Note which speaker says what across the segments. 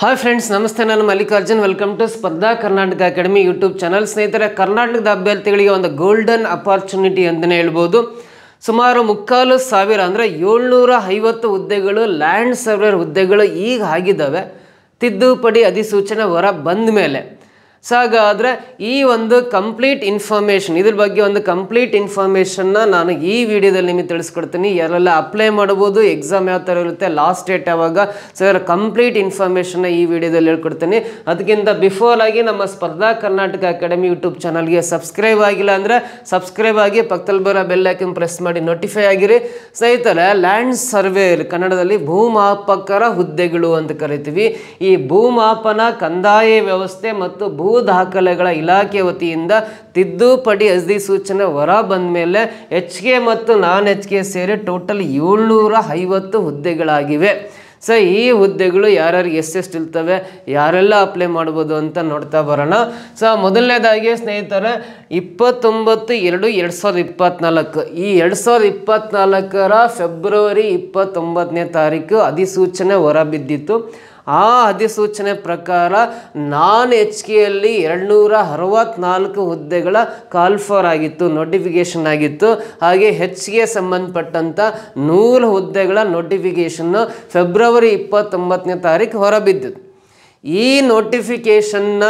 Speaker 1: Hi friends, ನಮಸ್ತೆ. ನಾನು Mallikarjun. Welcome to ಸ್ಪರ್ಧಾ ಕರ್ನಾಟಕ ಅಕಾಡೆಮಿ ಯೂಟ್ಯೂಬ್ ಚಾನಲ್. ಸ್ನೇಹಿತರೆ, ಕರ್ನಾಟಕದ ಅಭ್ಯರ್ಥಿಗಳಿಗೆ ಒಂದು ಗೋಲ್ಡನ್ ಅಪಾರ್ಚುನಿಟಿ ಅಂತಲೇ ಹೇಳ್ಬೋದು. ಸುಮಾರು 3,500 ಅಂದರೆ 750 ಹುದ್ದೆಗಳು, ಲ್ಯಾಂಡ್ ಸರ್ವೇರ್ ಹುದ್ದೆಗಳು ಈಗ ಆಗಿದ್ದಾವೆ. ತಿದ್ದುಪಡಿ ಅಧಿಸೂಚನೆ ಹೊರ ಬಂದ ಮೇಲೆ ಹಾಗಾದರೆ ಈ ಒಂದು ಕಂಪ್ಲೀಟ್ ಇನ್ಫಾರ್ಮೇಷನ್, ಇದ್ರ ಬಗ್ಗೆ ಒಂದು ಕಂಪ್ಲೀಟ್ ಇನ್ಫಾರ್ಮೇಷನ್ನ ನಾನು ಈ ವಿಡಿಯೋದಲ್ಲಿ ನಿಮಗೆ ತಿಳಿಸ್ಕೊಡ್ತೀನಿ. ಯಾರೆಲ್ಲ ಅಪ್ಲೈ ಮಾಡ್ಬೋದು, ಎಕ್ಸಾಮ್ ಯಾವ ಥರ ಇರುತ್ತೆ, ಲಾಸ್ಟ್ ಡೇಟ್ ಯಾವಾಗ, ಸರ್ ಕಂಪ್ಲೀಟ್ ಇನ್ಫಾರ್ಮೇಷನ್ನ ಈ ವಿಡಿಯೋದಲ್ಲಿ ಹೇಳ್ಕೊಡ್ತೀನಿ. ಅದಕ್ಕಿಂತ ಬಿಫೋರ್ ಆಗಿ ನಮ್ಮ ಸ್ಪರ್ಧಾ ಕರ್ನಾಟಕ ಅಕಾಡೆಮಿ ಯೂಟ್ಯೂಬ್ ಚಾನಲ್ಗೆ ಸಬ್ಸ್ಕ್ರೈಬ್ ಆಗಿಲ್ಲ ಅಂದರೆ ಸಬ್ಸ್ಕ್ರೈಬ್ ಆಗಿ, ಪಕ್ಕದಲ್ಲಿ ಬರೋ ಬೆಲ್ ಐಕಾನ್ ಪ್ರೆಸ್ ಮಾಡಿ ನೋಟಿಫೈ ಆಗಿರಿ. ಸ್ನೇಹಿತರೆ, ಲ್ಯಾಂಡ್ ಸರ್ವೇರ್ ಕನ್ನಡದಲ್ಲಿ ಭೂಮಾಪಕರ ಹುದ್ದೆಗಳು ಅಂತ ಕರಿತೀವಿ. ಈ ಭೂಮಾಪನ, ಕಂದಾಯ ವ್ಯವಸ್ಥೆ ಮತ್ತು ಭೂ ದಾಖಲೆಗಳ ಇಲಾಖೆ ವತಿಯಿಂದ ತಿದ್ದುಪಡಿ ಅಧಿಸೂಚನೆ ಹೊರ ಬಂದ ಮೇಲೆ HK ಮತ್ತು ನಾನ್ HK ಸೇರಿ ಟೋಟಲ್ 750 ಹುದ್ದೆಗಳಾಗಿವೆ. ಈ ಹುದ್ದೆಗಳು ಯಾರ್ಯಾರಿಗೆ ಎಷ್ಟೆಷ್ಟು ಇರ್ತವೆ, ಯಾರೆಲ್ಲ ಅಪ್ಲೈ ಮಾಡ್ಬೋದು ಅಂತ ನೋಡ್ತಾ ಬರೋಣ. ಮೊದಲನೇದಾಗಿ ಸ್ನೇಹಿತರೆ, 29/2/2024 ಈ 2024 ಫೆಬ್ರವರಿ 29ನೇ ತಾರೀಕು ಅಧಿಸೂಚನೆ ಹೊರಬಿದ್ದಿತ್ತು. ಆ ಅಧಿಸೂಚನೆ ಪ್ರಕಾರ ನಾನ್ HKಯಲ್ಲಿ 264 ಹುದ್ದೆಗಳ ಕಾಲ್ಫರ್ ಆಗಿತ್ತು, ನೋಟಿಫಿಕೇಷನ್ ಆಗಿತ್ತು. ಹಾಗೆ HK ಸಂಬಂಧಪಟ್ಟಂಥ 100 ಹುದ್ದೆಗಳ ನೋಟಿಫಿಕೇಷನ್ನು ಫೆಬ್ರವರಿ 29ನೇ ತಾರೀಕು ಹೊರಬಿದ್ದಿತ್ತು. ಈ ನೋಟಿಫಿಕೇಷನ್ನ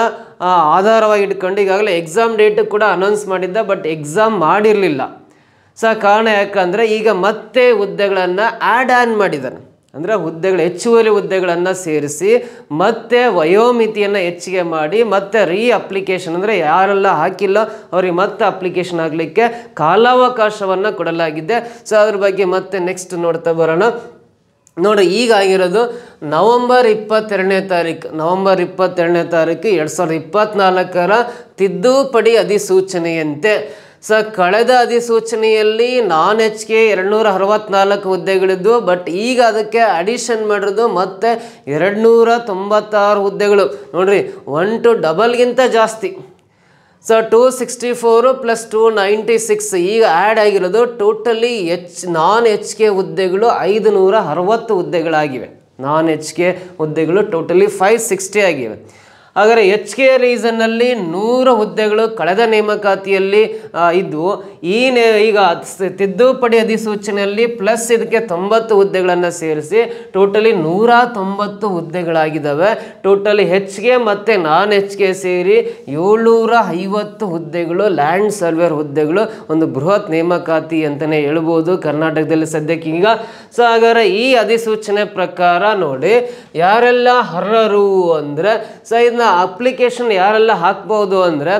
Speaker 1: ಆಧಾರವಾಗಿ ಇಟ್ಕೊಂಡು ಈಗಾಗಲೇ ಎಕ್ಸಾಮ್ ಡೇಟ್ ಕೂಡ ಅನೌನ್ಸ್ ಮಾಡಿದ್ದ, ಬಟ್ ಎಕ್ಸಾಮ್ ಮಾಡಿರಲಿಲ್ಲ. ಕಾರಣ ಯಾಕಂದರೆ ಈಗ ಮತ್ತೆ ಹುದ್ದೆಗಳನ್ನು ಆ್ಯಡ್ ಆನ್ ಮಾಡಿದ್ದಾನೆ. ಅಂದರೆ ಹುದ್ದೆಗಳು, ಹೆಚ್ಚುವರಿ ಹುದ್ದೆಗಳನ್ನು ಸೇರಿಸಿ ಮತ್ತೆ ವಯೋಮಿತಿಯನ್ನು ಹೆಚ್ಚಿಗೆ ಮಾಡಿ ಮತ್ತೆ ಅಪ್ಲಿಕೇಶನ್ ಅಂದರೆ ಯಾರೆಲ್ಲ ಹಾಕಿಲ್ಲ ಅವ್ರಿಗೆ ಮತ್ತೆ ಅಪ್ಲಿಕೇಶನ್ ಆಗಲಿಕ್ಕೆ ಕಾಲಾವಕಾಶವನ್ನು ಕೊಡಲಾಗಿದೆ. ಅದ್ರ ಬಗ್ಗೆ ಮತ್ತೆ ನೆಕ್ಸ್ಟ್ ನೋಡ್ತಾ ಬರೋಣ. ನೋಡಿ, ಈಗ ಆಗಿರೋದು ನವೆಂಬರ್ 22ನೇ ತಾರೀಕು 2024 ತಿದ್ದುಪಡಿ ಅಧಿಸೂಚನೆಯಂತೆ ಕಳೆದ ಅಧಿಸೂಚನೆಯಲ್ಲಿ ನಾನ್ HK 264 ಹುದ್ದೆಗಳಿದ್ದು, ಬಟ್ ಈಗ ಅದಕ್ಕೆ ಅಡಿಷನ್ ಮಾಡಿರೋದು ಮತ್ತೆ 296 ಹುದ್ದೆಗಳು. ನೋಡ್ರಿ, 1 to ಡಬಲ್ಗಿಂತ ಜಾಸ್ತಿ. 264 + 296 ಈಗ ಆ್ಯಡ್ ಆಗಿರೋದು. ಟೋಟಲಿ ನಾನ್ HK ಹುದ್ದೆಗಳು 560 ಹುದ್ದೆಗಳಾಗಿವೆ. ನಾನ್ HK ಹುದ್ದೆಗಳು ಟೋಟಲಿ 560 ಆಗಿವೆ. ಹಾಗಾದರೆ HK ರೀಸನ್ನಲ್ಲಿ 100 ಹುದ್ದೆಗಳು ಕಳೆದ ನೇಮಕಾತಿಯಲ್ಲಿ ಇದ್ವು. ಈಗ ತಿದ್ದುಪಡಿ ಅಧಿಸೂಚನೆಯಲ್ಲಿ ಪ್ಲಸ್ ಇದಕ್ಕೆ 90 ಹುದ್ದೆಗಳನ್ನು ಸೇರಿಸಿ ಟೋಟಲಿ 190 ಹುದ್ದೆಗಳಾಗಿದ್ದಾವೆ. ಟೋಟಲಿ HK ಮತ್ತು ನಾನ್ HK ಸೇರಿ 750 ಹುದ್ದೆಗಳು, ಲ್ಯಾಂಡ್ ಸರ್ವೇರ್ ಹುದ್ದೆಗಳು. ಒಂದು ಬೃಹತ್ ನೇಮಕಾತಿ ಅಂತಲೇ ಹೇಳ್ಬೋದು ಕರ್ನಾಟಕದಲ್ಲಿ ಸದ್ಯಕ್ಕೆ ಈಗ. ಹಾಗಾದರೆ ಈ ಅಧಿಸೂಚನೆ ಪ್ರಕಾರ ನೋಡಿ, ಯಾರೆಲ್ಲ ಅರ್ಹರು ಅಂದರೆ ಇದನ್ನ ಅಪ್ಲಿಕೇಶನ್ ಯಾರೆಲ್ಲ ಹಾಕ್ಬೋದು ಅಂದರೆ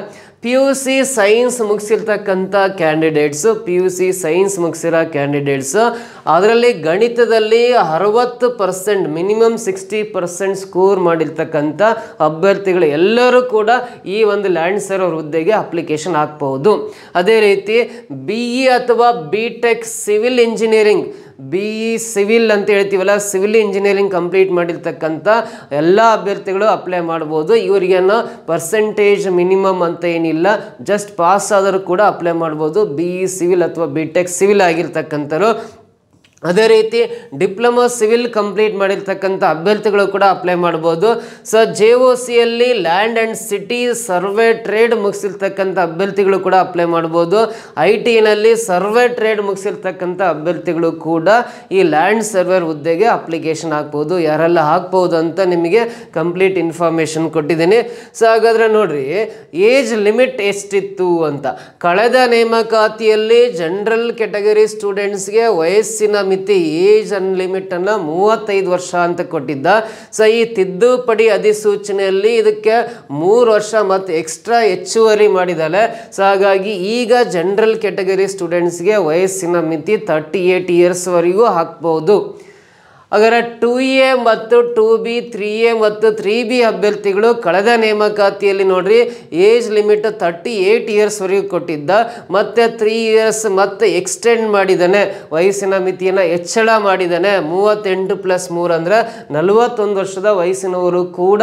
Speaker 1: PUC ಸೈನ್ಸ್ ಮುಗಿಸಿರ್ತಕ್ಕಂಥ ಕ್ಯಾಂಡಿಡೇಟ್ಸು, PUC ಸೈನ್ಸ್ ಮುಗಿಸಿರೋ ಕ್ಯಾಂಡಿಡೇಟ್ಸು. ಅದರಲ್ಲಿ ಗಣಿತದಲ್ಲಿ 60% ಮಿನಿಮಮ್ 60% ಸ್ಕೋರ್ ಮಾಡಿರ್ತಕ್ಕಂಥ ಅಭ್ಯರ್ಥಿಗಳು ಎಲ್ಲರೂ ಕೂಡ ಈ ಒಂದು ಲ್ಯಾಂಡ್ ಸರ್ವೇರ್ ಹುದ್ದೆಗೆ ಅಪ್ಲಿಕೇಶನ್ ಹಾಕ್ಬೋದು. ಅದೇ ರೀತಿ BE ಅಥವಾ BTech civil engineering, BE civil ಅಂತ ಹೇಳ್ತೀವಲ್ಲ, ಸಿವಿಲ್ ಇಂಜಿನಿಯರಿಂಗ್ ಕಂಪ್ಲೀಟ್ ಮಾಡಿರ್ತಕ್ಕಂಥ ಎಲ್ಲ ಅಭ್ಯರ್ಥಿಗಳು ಅಪ್ಲೈ ಮಾಡ್ಬೋದು. ಇವರಿಗೇನು ಪರ್ಸೆಂಟೇಜ್ ಮಿನಿಮಮ್ ಅಂತ ಏನಿಲ್ಲ, ಜಸ್ಟ್ ಪಾಸ್ ಆದರೂ ಕೂಡ ಅಪ್ಲೈ ಮಾಡ್ಬೋದು. BE ಸಿವಿಲ್ ಅಥವಾ BTech ಸಿವಿಲ್ ಆಗಿರ್ತಕ್ಕಂಥವ್ರು. ಅದೇ ರೀತಿ ಡಿಪ್ಲೊಮಾ ಸಿವಿಲ್ ಕಂಪ್ಲೀಟ್ ಮಾಡಿರ್ತಕ್ಕಂಥ ಅಭ್ಯರ್ಥಿಗಳು ಕೂಡ ಅಪ್ಲೈ ಮಾಡ್ಬೋದು. JOCಯಲ್ಲಿ land and city survey trade ಮುಗಿಸಿರ್ತಕ್ಕಂಥ ಅಭ್ಯರ್ಥಿಗಳು ಕೂಡ ಅಪ್ಲೈ ಮಾಡ್ಬೋದು. ITನಲ್ಲಿ ಸರ್ವೆ ಟ್ರೇಡ್ ಮುಗಿಸಿರ್ತಕ್ಕಂಥ ಅಭ್ಯರ್ಥಿಗಳು ಕೂಡ ಈ ಲ್ಯಾಂಡ್ ಸರ್ವೇರ್ ಹುದ್ದೆಗೆ ಅಪ್ಲಿಕೇಶನ್ ಹಾಕ್ಬೋದು. ಯಾರೆಲ್ಲ ಹಾಕ್ಬೋದು ಅಂತ ನಿಮಗೆ ಕಂಪ್ಲೀಟ್ ಇನ್ಫಾರ್ಮೇಷನ್ ಕೊಟ್ಟಿದ್ದೀನಿ. ಹಾಗಾದರೆ ನೋಡ್ರಿ, ಏಜ್ ಲಿಮಿಟ್ ಎಷ್ಟಿತ್ತು ಅಂತ. ಕಳೆದ ನೇಮಕಾತಿಯಲ್ಲಿ ಜನರಲ್ ಕ್ಯಾಟಗರಿ ಸ್ಟೂಡೆಂಟ್ಸ್ಗೆ ವಯಸ್ಸಿನ ಮಿತಿ, ಏಜ್ ಲಿಮಿಟ್ ಅನ್ನು 35 ವರ್ಷ ಅಂತ ಕೊಟ್ಟಿದ್ದ. ಈ ತಿದ್ದುಪಡಿ ಅಧಿಸೂಚನೆಯಲ್ಲಿ ಇದಕ್ಕೆ 3 ವರ್ಷ ಮತ್ತು ಎಕ್ಸ್ಟ್ರಾ ಹೆಚ್ಚುವರಿ ಮಾಡಿದ್ದಾರೆ. ಹಾಗಾಗಿ ಈಗ ಜನರಲ್ ಕ್ಯಾಟಗರಿ ಸ್ಟೂಡೆಂಟ್ಸ್ಗೆ ವಯಸ್ಸಿನ ಮಿತಿ 38 ಇಯರ್ಸ್ ವರೆಗೂ ಹಾಕ್ಬೋದು. ಹಾಗಾದರೆ 2A ಮತ್ತು 2B, 3A ಮತ್ತು 3B ಅಭ್ಯರ್ಥಿಗಳು ಕಳೆದ ನೇಮಕಾತಿಯಲ್ಲಿ ನೋಡ್ರಿ ಏಜ್ ಲಿಮಿಟ್ 38 ಇಯರ್ಸ್ವರೆಗೂ ಕೊಟ್ಟಿದ್ದ, ಮತ್ತು 3 ಇಯರ್ಸ್ ಮತ್ತೆ ಎಕ್ಸ್ಟೆಂಡ್ ಮಾಡಿದ್ದಾನೆ, ವಯಸ್ಸಿನ ಮಿತಿಯನ್ನು ಹೆಚ್ಚಳ ಮಾಡಿದ್ದಾನೆ. 38 + 3 ಅಂದರೆ 41 ವರ್ಷದ ವಯಸ್ಸಿನವರು ಕೂಡ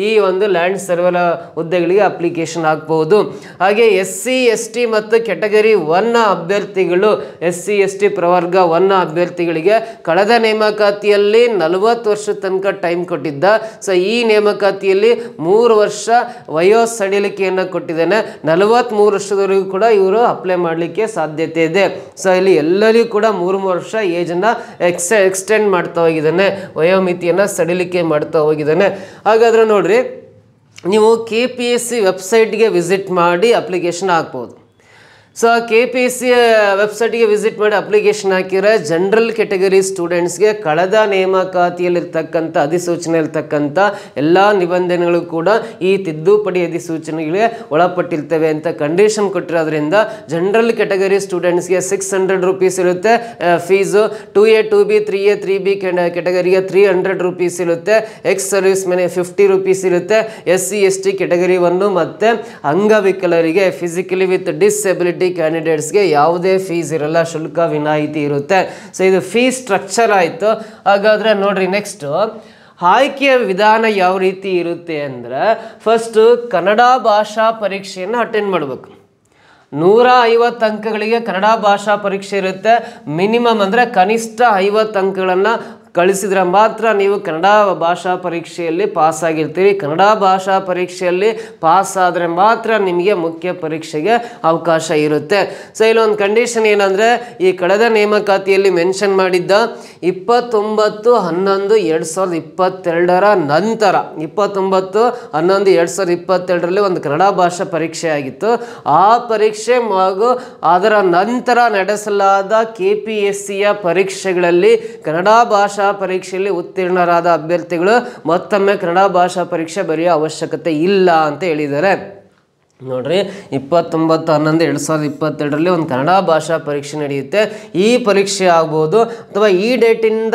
Speaker 1: ಈ ಒಂದು ಲ್ಯಾಂಡ್ ಸರ್ವೇರ್ ಹುದ್ದೆಗಳಿಗೆ ಅಪ್ಲಿಕೇಶನ್ ಹಾಕ್ಬೋದು. ಹಾಗೆ SC ST ಮತ್ತು ಕ್ಯಾಟಗರಿ 1 ಅಭ್ಯರ್ಥಿಗಳು, SC ST ಪ್ರವರ್ಗ 1 ಅಭ್ಯರ್ಥಿಗಳಿಗೆ ಕಳೆದ ನೇಮಕಾತಿ ನೇಮಕಾತಿಯಲ್ಲಿ 40 ವರ್ಷ ತನಕ ಟೈಮ್ ಕೊಟ್ಟಿದ್ದ. ಸೊ ಈ ನೇಮಕಾತಿಯಲ್ಲಿ 3 ವರ್ಷ ವಯೋ ಸಡಿಲಿಕೆಯನ್ನು ಕೊಟ್ಟಿದ್ದಾನೆ. 43 ವರ್ಷದವರೆಗೂ ಕೂಡ ಇವರು ಅಪ್ಲೈ ಮಾಡಲಿಕ್ಕೆ ಸಾಧ್ಯತೆ ಇದೆ. ಸೊ ಇಲ್ಲಿ ಎಲ್ಲರಿಗೂ ಕೂಡ 3 ವರ್ಷ ಏಜನ್ನು ಎಕ್ಸ್ಟೆಂಡ್ ಮಾಡ್ತಾ ಹೋಗಿದ್ದಾನೆ, ವಯೋಮಿತಿಯನ್ನು ಸಡಿಲಿಕೆ ಮಾಡ್ತಾ ಹೋಗಿದ್ದಾನೆ. ಹಾಗಾದರೆ ನೋಡ್ರಿ, ನೀವು KPSC ವೆಬ್ಸೈಟ್ಗೆ ವಿಸಿಟ್ ಮಾಡಿ ಅಪ್ಲಿಕೇಶನ್ ಹಾಕ್ಬೋದು. ಸೊ KPSC ವೆಬ್ಸೈಟ್ಗೆ ವಿಸಿಟ್ ಮಾಡಿ ಅಪ್ಲಿಕೇಶನ್ ಹಾಕಿದರೆ ಜನರಲ್ ಕೆಟಗರಿ ಸ್ಟೂಡೆಂಟ್ಸ್ಗೆ ಕಳೆದ ನೇಮಕಾತಿಯಲ್ಲಿರ್ತಕ್ಕಂಥ ಅಧಿಸೂಚನೆಯಲ್ಲಿರ್ತಕ್ಕಂಥ ಎಲ್ಲ ನಿಬಂಧನೆಗಳು ಕೂಡ ಈ ತಿದ್ದುಪಡಿ ಅಧಿಸೂಚನೆಗಳಿಗೆ ಒಳಪಟ್ಟಿರ್ತವೆ ಅಂತ ಕಂಡೀಷನ್ ಕೊಟ್ಟಿರೋದ್ರಿಂದ ಜನರಲ್ ಕೆಟಗರಿ ಸ್ಟೂಡೆಂಟ್ಸ್ಗೆ 600 ರೂಪೀಸ್ ಇರುತ್ತೆ fees. 2A 2B 3A 3B ಕೆಟಗರಿಗೆ 300 rupees ಇರುತ್ತೆ. ಎಕ್ಸ್ ಸರ್ವಿಸ್ ಮೇಲೆ 50 ರೂಪೀಸ್ ಇರುತ್ತೆ. SC ST ಕೆಟಗರಿ 1 ಮತ್ತು ಅಂಗವಿಕಲರಿಗೆ ಫಿಸಿಕಲಿ ವಿತ್ ಡಿಸೆಬಿಲಿಟಿ ಕ್ಯಾಂಡಿಡೇಟ್ಸ್ಗೆ ಯಾವುದೇ ಫೀಸ್ ಇರಲ್ಲ, ಶುಲ್ಕ ವಿನಾಯಿತಿ ಇರುತ್ತೆ. ಸೊ ಇದು ಫೀಸ್ ಸ್ಟ್ರಕ್ಚರ್ ಆಯಿತು. ಹಾಗಾದರೆ ನೋಡ್ರಿ, ನೆಕ್ಸ್ಟು ಆಯ್ಕೆಯ ವಿಧಾನ ಯಾವ ರೀತಿ ಇರುತ್ತೆ ಅಂದರೆ, ಫಸ್ಟು ಕನ್ನಡ ಭಾಷಾ ಪರೀಕ್ಷೆಯನ್ನು ಅಟೆಂಡ್ ಮಾಡಬೇಕು. 150 ಅಂಕಗಳಿಗೆ ಕನ್ನಡ ಭಾಷಾ ಪರೀಕ್ಷೆ ಇರುತ್ತೆ. ಮಿನಿಮಮ್ ಅಂದರೆ ಕನಿಷ್ಠ 50 ಅಂಕಗಳನ್ನು ಕಳಿಸಿದ್ರೆ ಮಾತ್ರ ನೀವು ಕನ್ನಡ ಭಾಷಾ ಪರೀಕ್ಷೆಯಲ್ಲಿ ಪಾಸ್ ಆಗಿರ್ತೀರಿ. ಕನ್ನಡ ಭಾಷಾ ಪರೀಕ್ಷೆಯಲ್ಲಿ ಪಾಸ್ ಆದರೆ ಮಾತ್ರ ನಿಮಗೆ ಮುಖ್ಯ ಪರೀಕ್ಷೆಗೆ ಅವಕಾಶ ಇರುತ್ತೆ. ಸೊ ಇಲ್ಲೊಂದು ಕಂಡೀಷನ್ ಏನಂದರೆ, ಈ ಕಳೆದ ನೇಮಕಾತಿಯಲ್ಲಿ ಮೆನ್ಷನ್ ಮಾಡಿದ್ದ 29/11/2022 ನಂತರ 29/11/2022 ಒಂದು ಕನ್ನಡ ಭಾಷಾ ಪರೀಕ್ಷೆ ಆಗಿತ್ತು. ಆ ಪರೀಕ್ಷೆ ಹಾಗೂ ಅದರ ನಂತರ ನಡೆಸಲಾದ KPSCಯ ಪರೀಕ್ಷೆಗಳಲ್ಲಿ ಕನ್ನಡ ಭಾಷಾ ಪರೀಕ್ಷೆಯಲ್ಲಿ ಉತ್ತೀರ್ಣರಾದ ಅಭ್ಯರ್ಥಿಗಳು ಮತ್ತೊಮ್ಮೆ ಕನ್ನಡ ಭಾಷಾ ಪರೀಕ್ಷೆ ಬರೆಯೋ ಅವಶ್ಯಕತೆ ಇಲ್ಲ ಅಂತ ಹೇಳಿದ್ದಾರೆ. ನೋಡ್ರಿ, 29/11/2022 ಒಂದು ಕನ್ನಡ ಭಾಷಾ ಪರೀಕ್ಷೆ ನಡೆಯುತ್ತೆ. ಈ ಪರೀಕ್ಷೆ ಆಗ್ಬೋದು ಅಥವಾ ಈ ಡೇಟಿಂದ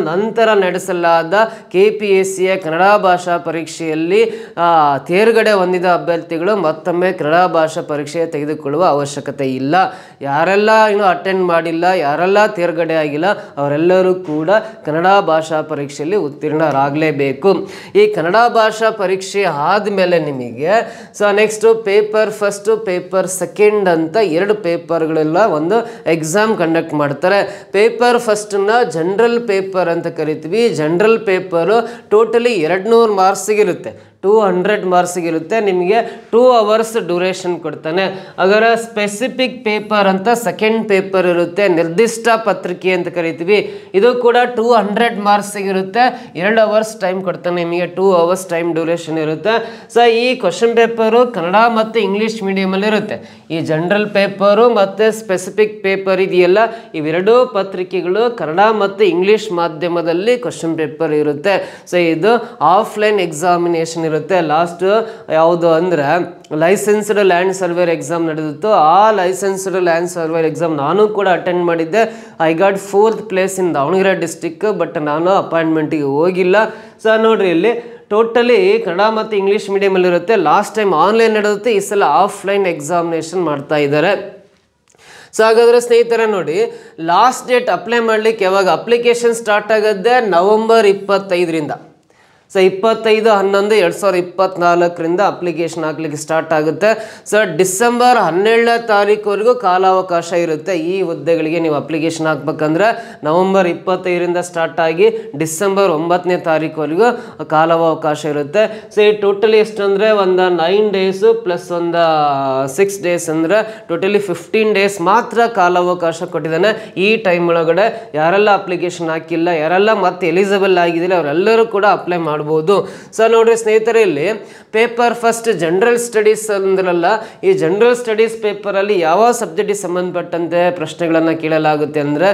Speaker 1: ನಂತರ ನಡೆಸಲಾದ KPSCಯ ಕನ್ನಡ ಭಾಷಾ ಪರೀಕ್ಷೆಯಲ್ಲಿ ತೇರ್ಗಡೆ ಹೊಂದಿದ ಅಭ್ಯರ್ಥಿಗಳು ಮತ್ತೊಮ್ಮೆ ಕನ್ನಡ ಭಾಷಾ ಪರೀಕ್ಷೆ ತೆಗೆದುಕೊಳ್ಳುವ ಅವಶ್ಯಕತೆ ಇಲ್ಲ. ಯಾರೆಲ್ಲ ಇನ್ನೂ ಅಟೆಂಡ್ ಮಾಡಿಲ್ಲ, ಯಾರೆಲ್ಲ ತೇರ್ಗಡೆ ಆಗಿಲ್ಲ, ಅವರೆಲ್ಲರೂ ಕೂಡ ಕನ್ನಡ ಭಾಷಾ ಪರೀಕ್ಷೆಯಲ್ಲಿ ಉತ್ತೀರ್ಣರಾಗಲೇಬೇಕು. ಈ ಕನ್ನಡ ಭಾಷಾ ಪರೀಕ್ಷೆ ಆದಮೇಲೆ ನಿಮಗೆ so next paper first paper second ಅಂತ 2 ಪೇಪರ್ಗಳೆಲ್ಲ ಒಂದು ಎಕ್ಸಾಮ್ ಕಂಡಕ್ಟ್ ಮಾಡ್ತಾರೆ. ಪೇಪರ್ ಫಸ್ಟನ್ನ ಜನರಲ್ ಪೇಪರ್ ಅಂತ ಕರಿತೀವಿ. General paper totally 200 ಮಾರ್ಕ್ಸಿಗಿರುತ್ತೆ, 200 ಮಾರ್ಕ್ಸಿಗಿರುತ್ತೆ. ನಿಮಗೆ 2 ಅವರ್ಸ್ ಡ್ಯೂರೇಷನ್ ಕೊಡ್ತಾನೆ. ಅದರ ಸ್ಪೆಸಿಫಿಕ್ ಪೇಪರ್ ಅಂತ ಸೆಕೆಂಡ್ ಪೇಪರ್ ಇರುತ್ತೆ, ನಿರ್ದಿಷ್ಟ ಪತ್ರಿಕೆ ಅಂತ ಕರಿತೀವಿ. ಇದು ಕೂಡ 200 ಮಾರ್ಕ್ಸಿಗಿರುತ್ತೆ, 2 ಅವರ್ಸ್ ಟೈಮ್ ಕೊಡ್ತಾನೆ. ನಿಮಗೆ 2 ಅವರ್ಸ್ ಟೈಮ್ ಡ್ಯೂರೇಷನ್ ಇರುತ್ತೆ. ಸೊ ಈ ಕ್ವಶನ್ ಪೇಪರು ಕನ್ನಡ ಮತ್ತು ಇಂಗ್ಲೀಷ್ ಮೀಡಿಯಮಲ್ಲಿ ಇರುತ್ತೆ. ಈ ಜನರಲ್ ಪೇಪರು ಮತ್ತು ಸ್ಪೆಸಿಫಿಕ್ ಪೇಪರ್ ಇದೆಯಲ್ಲ, ಇವೆರಡೂ ಪತ್ರಿಕೆಗಳು ಕನ್ನಡ ಮತ್ತು ಇಂಗ್ಲೀಷ್ ಮಾಧ್ಯಮದಲ್ಲಿ ಕ್ವಶನ್ ಪೇಪರ್ ಇರುತ್ತೆ. ಸೊ ಇದು ಆಫ್ಲೈನ್ ಎಕ್ಸಾಮಿನೇಷನ್ ಇರುತ್ತೆ. ಲಾಸ್ಟ್ ಯಾವುದು ಅಂದರೆ ಲೈಸೆನ್ಸ್ಡ್ ಲ್ಯಾಂಡ್ ಸರ್ವೇರ್ ಎಕ್ಸಾಮ್ ನಡೆದಿತ್ತು. ಆ ಲೈಸೆನ್ಸ್ಡ್ ಲ್ಯಾಂಡ್ ಸರ್ವೇರ್ ಎಕ್ಸಾಮ್ ನಾನು ಕೂಡ ಅಟೆಂಡ್ ಮಾಡಿದ್ದೆ. I got 4th place in Davanagere district. But ನಾನು ಅಪಾಯಿಂಟ್ಮೆಂಟಿಗೆ ಹೋಗಿಲ್ಲ. ಸೊ ನೋಡ್ರಿ, ಇಲ್ಲಿ ಟೋಟಲಿ ಕನ್ನಡ ಮತ್ತು ಇಂಗ್ಲೀಷ್ ಮೀಡಿಯಮಲ್ಲಿ ಇರುತ್ತೆ. ಲಾಸ್ಟ್ ಟೈಮ್ ಆನ್ಲೈನ್ ನಡೆಯುತ್ತೆ, ಈ ಸಲ ಆಫ್ಲೈನ್ ಎಕ್ಸಾಮಿನೇಷನ್ ಮಾಡ್ತಾ ಇದ್ದಾರೆ. ಸೊ ಹಾಗಾದರೆ ಸ್ನೇಹಿತರೆ ನೋಡಿ, ಲಾಸ್ಟ್ ಡೇಟ್ ಅಪ್ಲೈ ಮಾಡಲಿಕ್ಕೆ ಯಾವಾಗ ಅಪ್ಲಿಕೇಶನ್ ಸ್ಟಾರ್ಟ್ ಆಗುತ್ತೆ? ನವೆಂಬರ್ 25ರಿಂದ. ಸೊ 25/11/2024 ಅಪ್ಲಿಕೇಶನ್ ಹಾಕ್ಲಿಕ್ಕೆ ಸ್ಟಾರ್ಟ್ ಆಗುತ್ತೆ. ಸೊ ಡಿಸೆಂಬರ್ 17ನೇ ತಾರೀಕುವರೆಗೂ ಕಾಲಾವಕಾಶ ಇರುತ್ತೆ. ಈ ಹುದ್ದೆಗಳಿಗೆ ನೀವು ಅಪ್ಲಿಕೇಶನ್ ಹಾಕ್ಬೇಕಂದ್ರೆ ನವೆಂಬರ್ 25ರಿಂದ ಸ್ಟಾರ್ಟ್ ಆಗಿ ಡಿಸೆಂಬರ್ 9ನೇ ತಾರೀಕುವರೆಗೂ ಕಾಲಾವಕಾಶ ಇರುತ್ತೆ. ಸೊ ಈ ಟೋಟಲಿ ಎಷ್ಟು ಅಂದರೆ ಒಂದು 9 ಡೇಸು ಪ್ಲಸ್ ಒಂದು 6 ಡೇಸ್ ಅಂದರೆ ಟೋಟಲಿ 15 ಡೇಸ್ ಮಾತ್ರ ಕಾಲಾವಕಾಶ ಕೊಟ್ಟಿದ್ದಾನೆ. ಈ ಟೈಮ್ ಒಳಗಡೆ ಯಾರೆಲ್ಲ ಅಪ್ಲಿಕೇಶನ್ ಹಾಕಿಲ್ಲ, ಯಾರೆಲ್ಲ ಮತ್ತೆ ಎಲಿಜಿಬಲ್ ಆಗಿದ್ದಿಲ್ಲ, ಅವರೆಲ್ಲರೂ ಕೂಡ ಅಪ್ಲೈ ಮಾಡ್ಬೋದು. ಸೊ ನೋಡ್ರಿ ಸ್ನೇಹಿತರೆ, ಇಲ್ಲಿ ಪೇಪರ್ ಫಸ್ಟ್ ಜನರಲ್ ಸ್ಟಡೀಸ್ ಅಂದ್ರಲ್ಲ, ಈ ಜನರಲ್ ಸ್ಟಡೀಸ್ ಪೇಪರಲ್ಲಿ ಯಾವ ಸಬ್ಜೆಕ್ಟಿಗೆ ಸಂಬಂಧಪಟ್ಟಂತೆ ಪ್ರಶ್ನೆಗಳನ್ನು ಕೇಳಲಾಗುತ್ತೆ ಅಂದರೆ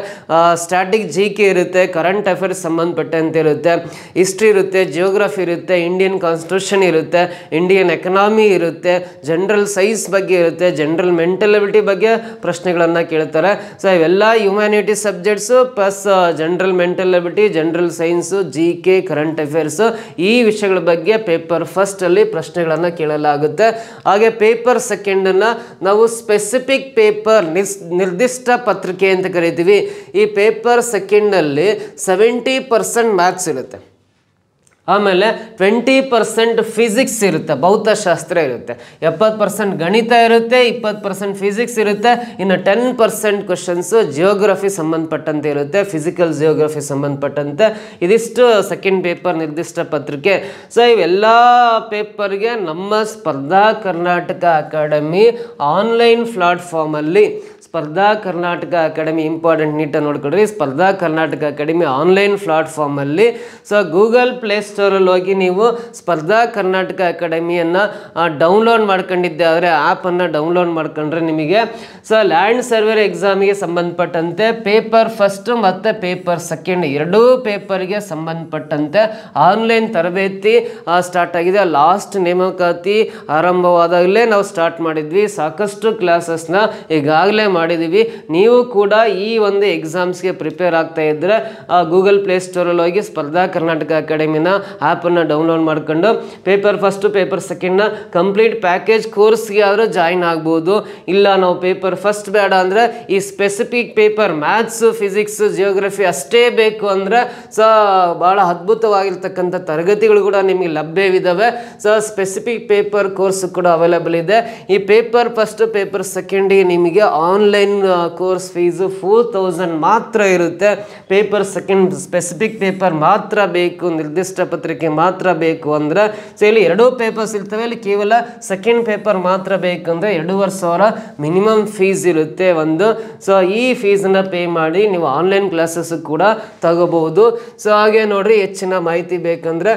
Speaker 1: ಸ್ಟ್ಯಾಟಿಕ್ GK ಇರುತ್ತೆ, ಕರೆಂಟ್ ಅಫೇರ್ಸ್ ಸಂಬಂಧಪಟ್ಟಂತೆ ಇರುತ್ತೆ, ಹಿಸ್ಟ್ರಿ ಇರುತ್ತೆ, ಜಿಯೋಗ್ರಫಿ ಇರುತ್ತೆ, ಇಂಡಿಯನ್ ಕಾನ್ಸ್ಟಿಟ್ಯೂಷನ್ ಇರುತ್ತೆ, ಇಂಡಿಯನ್ ಎಕನಾಮಿ ಇರುತ್ತೆ, ಜನರಲ್ ಸೈನ್ಸ್ ಬಗ್ಗೆ ಇರುತ್ತೆ, ಜನರಲ್ ಮೆಂಟಲ್ ಎಬಿಲಿಟಿ ಬಗ್ಗೆ ಪ್ರಶ್ನೆಗಳನ್ನು ಕೇಳ್ತಾರೆ. ಸೊ ಇವೆಲ್ಲ humanity subjects plus general mental ability, general science, GK, current affairs, ಈ ವಿಷಯಗಳ ಬಗ್ಗೆ ಪೇಪರ್ ಫಸ್ಟ್ ಅಲ್ಲಿ ಪ್ರಶ್ನೆಗಳನ್ನು ಕೇಳಲಾಗುತ್ತೆ. ಹಾಗೆ ಪೇಪರ್ ಸೆಕೆಂಡ್ ಅನ್ನ ನಾವು ಸ್ಪೆಸಿಫಿಕ್ ಪೇಪರ್, ನಿರ್ದಿಷ್ಟ ಪತ್ರಿಕೆ ಅಂತ ಕರಿತೀವಿ. ಈ ಪೇಪರ್ ಸೆಕೆಂಡ್ ಅಲ್ಲಿ 70% ಮ್ಯಾಥ್ಸ್ ಇರುತ್ತೆ. ಆಮೇಲೆ 20% ಫಿಸಿಕ್ಸ್ ಇರುತ್ತೆ, ಭೌತಶಾಸ್ತ್ರ ಇರುತ್ತೆ, 70% ಗಣಿತ ಇರುತ್ತೆ, 20% ಫಿಸಿಕ್ಸ್ ಇರುತ್ತೆ, ಇನ್ನು 10% ಕ್ವಶನ್ಸು ಜಿಯೋಗ್ರಫಿ ಸಂಬಂಧಪಟ್ಟಂತೆ ಇರುತ್ತೆ, ಫಿಸಿಕಲ್ ಜಿಯೋಗ್ರಫಿ ಸಂಬಂಧಪಟ್ಟಂತೆ. ಇದಿಷ್ಟು ಸೆಕೆಂಡ್ ಪೇಪರ್ ನಿರ್ದಿಷ್ಟ ಪತ್ರಿಕೆ. ಸೊ ಇವೆಲ್ಲ ಪೇಪರ್ಗೆ ನಮ್ಮ ಸ್ಪರ್ಧಾ ಕರ್ನಾಟಕ ಅಕಾಡೆಮಿ ಆನ್ಲೈನ್ ಪ್ಲಾಟ್ಫಾರ್ಮಲ್ಲಿ, ಸ್ಪರ್ಧಾ ಕರ್ನಾಟಕ ಅಕಾಡೆಮಿ ಇಂಪಾರ್ಟೆಂಟ್ ನೀಟಾಗಿ ನೋಡ್ಕೊಡ್ರಿ, ಸ್ಪರ್ಧಾ ಕರ್ನಾಟಕ ಅಕಾಡೆಮಿ ಆನ್ಲೈನ್ ಪ್ಲಾಟ್ಫಾರ್ಮಲ್ಲಿ. ಸೊ ಗೂಗಲ್ ಪ್ಲೇಸ್ಟೋರಲ್ಲಿ ಹೋಗಿ ನೀವು ಸ್ಪರ್ಧಾ ಕರ್ನಾಟಕ ಅಕಾಡೆಮಿಯನ್ನು ಡೌನ್ಲೋಡ್ ಮಾಡ್ಕೊಂಡಿದ್ದೆ ಆದರೆ ಆ್ಯಪನ್ನು ಡೌನ್ಲೋಡ್ ಮಾಡ್ಕೊಂಡ್ರೆ ನಿಮಗೆ ಸೊ ಲ್ಯಾಂಡ್ ಸರ್ವೇರ್ ಎಕ್ಸಾಮಿಗೆ ಸಂಬಂಧಪಟ್ಟಂತೆ ಪೇಪರ್ ಫಸ್ಟ್ ಮತ್ತು ಪೇಪರ್ ಸೆಕೆಂಡ್ ಎರಡೂ ಪೇಪರ್ಗೆ ಸಂಬಂಧಪಟ್ಟಂತೆ ಆನ್ಲೈನ್ ತರಬೇತಿ ಸ್ಟಾರ್ಟ್ ಆಗಿದೆ. ಲಾಸ್ಟ್ ನೇಮಕಾತಿ ಆರಂಭವಾದಾಗಲೇ ನಾವು ಸ್ಟಾರ್ಟ್ ಮಾಡಿದ್ವಿ, ಸಾಕಷ್ಟು ಕ್ಲಾಸಸ್ನ ಈಗಾಗಲೇ ಮಾಡಿದ್ದೀವಿ. ನೀವು ಕೂಡ ಈ ಒಂದು ಎಕ್ಸಾಮ್ಸ್ಗೆ ಪ್ರಿಪೇರ್ ಆಗ್ತಾ ಇದ್ದರೆ ಗೂಗಲ್ ಪ್ಲೇಸ್ಟೋರಲ್ಲಿ ಹೋಗಿ ಸ್ಪರ್ಧಾ ಕರ್ನಾಟಕ ಅಕಾಡೆಮಿನ ಆ್ಯಪನ್ನು ಡೌನ್ಲೋಡ್ ಮಾಡ್ಕೊಂಡು ಪೇಪರ್ ಫಸ್ಟು ಪೇಪರ್ ಸೆಕೆಂಡ್ನ ಕಂಪ್ಲೀಟ್ ಪ್ಯಾಕೇಜ್ ಕೋರ್ಸ್ಗೆ ಆದರೂ ಜಾಯಿನ್ ಆಗ್ಬೋದು. ಇಲ್ಲ ನಾವು ಪೇಪರ್ ಫಸ್ಟ್ ಬೇಡ ಅಂದರೆ ಈ specific paper maths physics geography ಅಷ್ಟೇ ಬೇಕು ಅಂದರೆ ಸೊ ಭಾಳ ಅದ್ಭುತವಾಗಿರ್ತಕ್ಕಂಥ ತರಗತಿಗಳು ಕೂಡ ನಿಮಗೆ ಲಭ್ಯವಿದ್ದಾವೆ. ಸೊ ಸ್ಪೆಸಿಫಿಕ್ ಪೇಪರ್ ಕೋರ್ಸ್ ಕೂಡ ಅವೈಲೇಬಲ್ ಇದೆ. ಈ ಪೇಪರ್ ಫಸ್ಟ್ ಪೇಪರ್ ಸೆಕೆಂಡಿಗೆ ನಿಮಗೆ ಆನ್ಲೈನ್ ಕೋರ್ಸ್ ಫೀಸು 4000 ಮಾತ್ರ ಇರುತ್ತೆ. ಪೇಪರ್ ಸೆಕೆಂಡ್ ಸ್ಪೆಸಿಫಿಕ್ ಪೇಪರ್ ಮಾತ್ರ ಬೇಕು, ನಿರ್ದಿಷ್ಟ ಪತ್ರಿಕೆ ಮಾತ್ರ ಬೇಕು ಅಂದರೆ ಸೊ ಇಲ್ಲಿ ಎರಡೂ ಪೇಪರ್ಸ್ ಇರ್ತವೆ, ಇಲ್ಲಿ ಕೇವಲ ಸೆಕೆಂಡ್ ಪೇಪರ್ ಮಾತ್ರ ಬೇಕಂದರೆ 2500 ಮಿನಿಮಮ್ ಫೀಸ್ ಇರುತ್ತೆ ಒಂದು. ಸೊ ಈ ಫೀಸನ್ನು ಪೇ ಮಾಡಿ ನೀವು ಆನ್ಲೈನ್ ಕ್ಲಾಸಸ್ ಕೂಡ ತಗೋಬಹುದು. ಸೊ ಹಾಗೆ ನೋಡ್ರಿ, ಹೆಚ್ಚಿನ ಮಾಹಿತಿ ಬೇಕಂದರೆ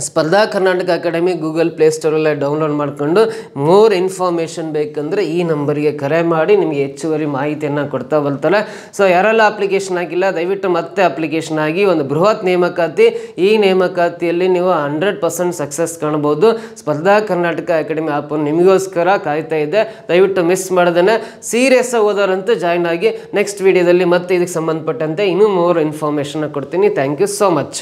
Speaker 1: ಸ್ಪರ್ಧಾ ಕರ್ನಾಟಕ ಅಕಾಡೆಮಿ ಗೂಗಲ್ ಪ್ಲೇಸ್ಟೋರಲ್ಲೇ ಡೌನ್ಲೋಡ್ ಮಾಡಿಕೊಂಡು ಮೋರ್ ಇನ್ಫಾರ್ಮೇಷನ್ ಬೇಕಂದರೆ ಈ ನಂಬರಿಗೆ ಕರೆ ಮಾಡಿ ನಿಮಗೆ ಹೆಚ್ಚುವರಿ ಮಾಹಿತಿಯನ್ನು ಕೊಡ್ತಾ ಬರ್ತಾರೆ. ಸೊ ಯಾರೆಲ್ಲ ಅಪ್ಲಿಕೇಶನ್ ಆಗಿಲ್ಲ ದಯವಿಟ್ಟು ಮತ್ತೆ ಅಪ್ಲಿಕೇಶನ್ ಆಗಿ. ಒಂದು ಬೃಹತ್ ನೇಮಕಾತಿ, ಈ ನೇಮಕಾತಿಯಲ್ಲಿ ನೀವು 100% ಸಕ್ಸಸ್ ಕಾಣ್ಬೋದು. ಸ್ಪರ್ಧಾ ಕರ್ನಾಟಕ ಅಕಾಡೆಮಿ ಆ್ಯಪ್ ನಿಮಗೋಸ್ಕರ ಕಾಯ್ತಾ ಇದೆ, ದಯವಿಟ್ಟು ಮಿಸ್ ಮಾಡ್ದೇ ಸೀರಿಯಸ್ ಓದೋರಂತೂ ಜಾಯ್ನ್ ಆಗಿ. ನೆಕ್ಸ್ಟ್ ವಿಡಿಯೋದಲ್ಲಿ ಮತ್ತೆ ಇದಕ್ಕೆ ಸಂಬಂಧಪಟ್ಟಂತೆ ಇನ್ನೂ ಮೋರ್ ಇನ್ಫಾರ್ಮೇಷನ್ ಕೊಡ್ತೀನಿ. Thank you so much.